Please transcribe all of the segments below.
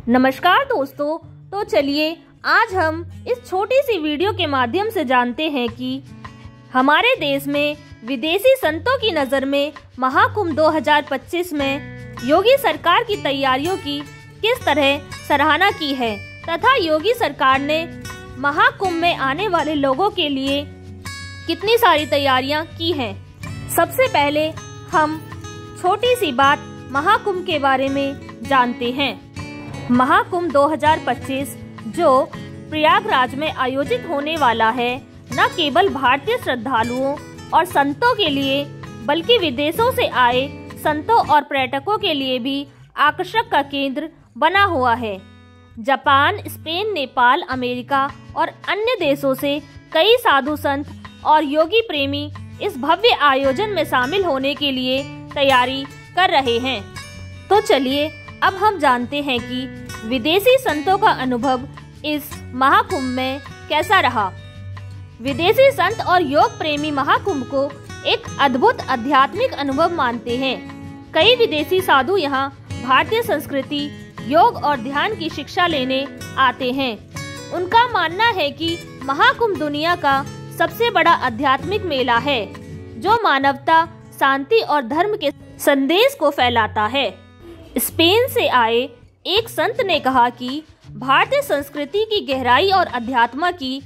नमस्कार दोस्तों, तो चलिए आज हम इस छोटी सी वीडियो के माध्यम से जानते हैं कि हमारे देश में विदेशी संतों की नज़र में महाकुंभ 2025 में योगी सरकार की तैयारियों की किस तरह सराहना की है तथा योगी सरकार ने महाकुंभ में आने वाले लोगों के लिए कितनी सारी तैयारियां की हैं। सबसे पहले हम छोटी सी बात महाकुंभ के बारे में जानते हैं। महाकुंभ 2025 जो प्रयागराज में आयोजित होने वाला है, न केवल भारतीय श्रद्धालुओं और संतों के लिए बल्कि विदेशों से आए संतों और पर्यटकों के लिए भी आकर्षक का केंद्र बना हुआ है। जापान, स्पेन, नेपाल, अमेरिका और अन्य देशों से कई साधु संत और योगी प्रेमी इस भव्य आयोजन में शामिल होने के लिए तैयारी कर रहे हैं। तो चलिए अब हम जानते हैं कि विदेशी संतों का अनुभव इस महाकुंभ में कैसा रहा। विदेशी संत और योग प्रेमी महाकुंभ को एक अद्भुत आध्यात्मिक अनुभव मानते हैं। कई विदेशी साधु यहाँ भारतीय संस्कृति, योग और ध्यान की शिक्षा लेने आते हैं। उनका मानना है कि महाकुंभ दुनिया का सबसे बड़ा आध्यात्मिक मेला है जो मानवता, शांति और धर्म के संदेश को फैलाता है। स्पेन से आए एक संत ने कहा कि भारतीय संस्कृति की गहराई और अध्यात्म की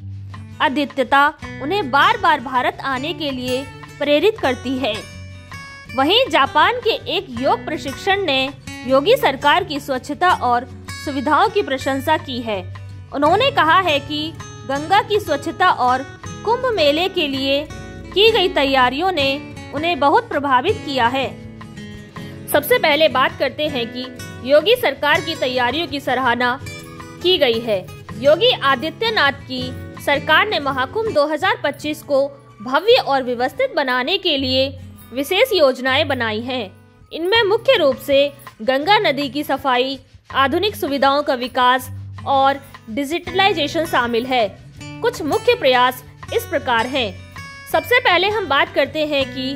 अद्वितीयता उन्हें बार बार भारत आने के लिए प्रेरित करती है। वहीं जापान के एक योग प्रशिक्षण ने योगी सरकार की स्वच्छता और सुविधाओं की प्रशंसा की है। उन्होंने कहा है कि गंगा की स्वच्छता और कुंभ मेले के लिए की गई तैयारियों ने उन्हें बहुत प्रभावित किया है। सबसे पहले बात करते हैं कि योगी सरकार की तैयारियों की सराहना की गई है। योगी आदित्यनाथ की सरकार ने महाकुंभ 2025 को भव्य और व्यवस्थित बनाने के लिए विशेष योजनाएं बनाई हैं। इनमें मुख्य रूप से गंगा नदी की सफाई, आधुनिक सुविधाओं का विकास और डिजिटलाइजेशन शामिल है। कुछ मुख्य प्रयास इस प्रकार हैं। सबसे पहले हम बात करते हैं कि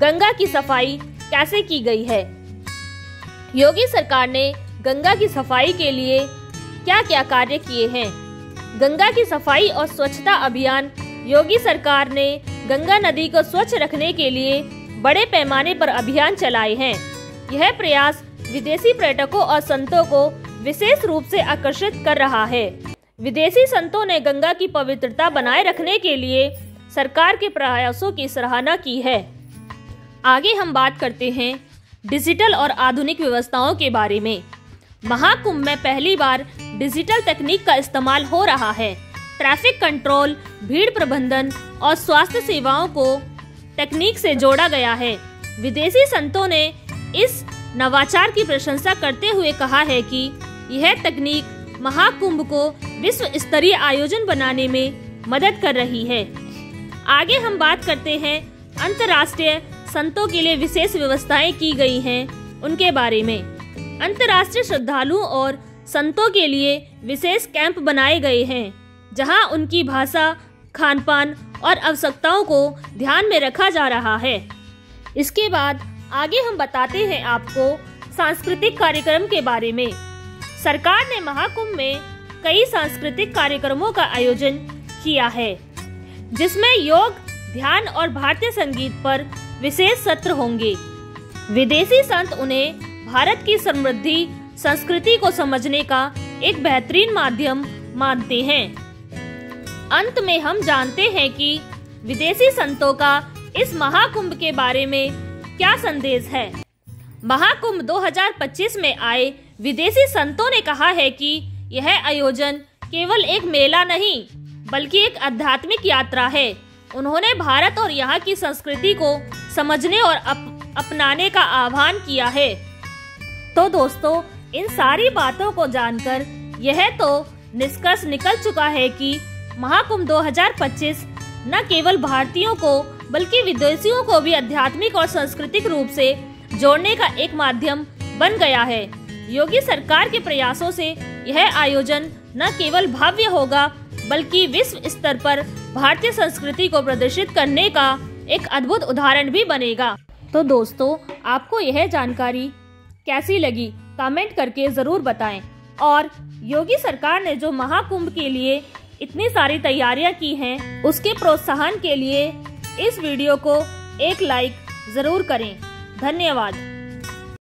गंगा की सफाई कैसे की गई है। योगी सरकार ने गंगा की सफाई के लिए क्या क्या कार्य किए हैं। गंगा की सफाई और स्वच्छता अभियान। योगी सरकार ने गंगा नदी को स्वच्छ रखने के लिए बड़े पैमाने पर अभियान चलाए हैं। यह प्रयास विदेशी पर्यटकों और संतों को विशेष रूप से आकर्षित कर रहा है। विदेशी संतों ने गंगा की पवित्रता बनाए रखने के लिए सरकार के प्रयासों की सराहना की है। आगे हम बात करते हैं डिजिटल और आधुनिक व्यवस्थाओं के बारे में। महाकुंभ में पहली बार डिजिटल तकनीक का इस्तेमाल हो रहा है। ट्रैफिक कंट्रोल, भीड़ प्रबंधन और स्वास्थ्य सेवाओं को तकनीक से जोड़ा गया है। विदेशी संतों ने इस नवाचार की प्रशंसा करते हुए कहा है कि यह तकनीक महाकुंभ को विश्व स्तरीय आयोजन बनाने में मदद कर रही है। आगे हम बात करते हैं अंतर्राष्ट्रीय संतों के लिए विशेष व्यवस्थाएं की गई हैं उनके बारे में। अंतर्राष्ट्रीय श्रद्धालुओं और संतों के लिए विशेष कैंप बनाए गए हैं जहां उनकी भाषा, खान-पान और आवश्यकताओं को ध्यान में रखा जा रहा है। इसके बाद आगे हम बताते हैं आपको सांस्कृतिक कार्यक्रम के बारे में। सरकार ने महाकुंभ में कई सांस्कृतिक कार्यक्रमों का आयोजन किया है जिसमें योग, ध्यान और भारतीय संगीत पर विशेष सत्र होंगे। विदेशी संत उन्हें भारत की समृद्धि संस्कृति को समझने का एक बेहतरीन माध्यम मानते हैं। अंत में हम जानते हैं कि विदेशी संतों का इस महाकुंभ के बारे में क्या संदेश है। महाकुंभ 2025 में आए विदेशी संतों ने कहा है कि यह आयोजन केवल एक मेला नहीं बल्कि एक आध्यात्मिक यात्रा है। उन्होंने भारत और यहाँ की संस्कृति को समझने और अपनाने का आह्वान किया है। तो दोस्तों, इन सारी बातों को जानकर यह तो निष्कर्ष निकल चुका है कि महाकुंभ 2025 न केवल भारतीयों को बल्कि विदेशियों को भी आध्यात्मिक और सांस्कृतिक रूप से जोड़ने का एक माध्यम बन गया है। योगी सरकार के प्रयासों से यह आयोजन न केवल भव्य होगा बल्कि विश्व स्तर पर भारतीय संस्कृति को प्रदर्शित करने का एक अद्भुत उदाहरण भी बनेगा। तो दोस्तों, आपको यह जानकारी कैसी लगी कमेंट करके जरूर बताएं। और योगी सरकार ने जो महाकुंभ के लिए इतनी सारी तैयारियां की हैं, उसके प्रोत्साहन के लिए इस वीडियो को एक लाइक ज़रूर करें। धन्यवाद।